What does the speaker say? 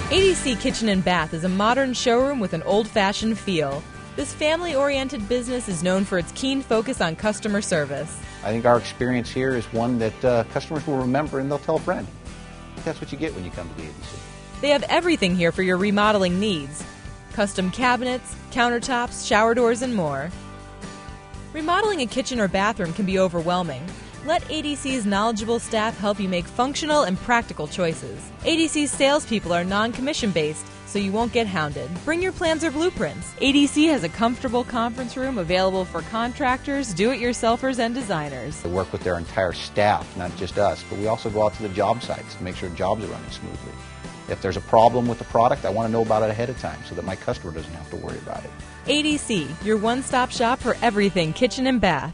ADC Kitchen and Bath is a modern showroom with an old-fashioned feel. This family-oriented business is known for its keen focus on customer service. I think our experience here is one that customers will remember and they'll tell a friend. That's what you get when you come to the ADC. They have everything here for your remodeling needs. Custom cabinets, countertops, shower doors, and more. Remodeling a kitchen or bathroom can be overwhelming. Let ADC's knowledgeable staff help you make functional and practical choices. ADC's salespeople are non-commission based, so you won't get hounded. Bring your plans or blueprints. ADC has a comfortable conference room available for contractors, do-it-yourselfers, and designers. They work with their entire staff, not just us, but we also go out to the job sites to make sure jobs are running smoothly. If there's a problem with the product, I want to know about it ahead of time so that my customer doesn't have to worry about it. ADC, your one-stop shop for everything kitchen and bath.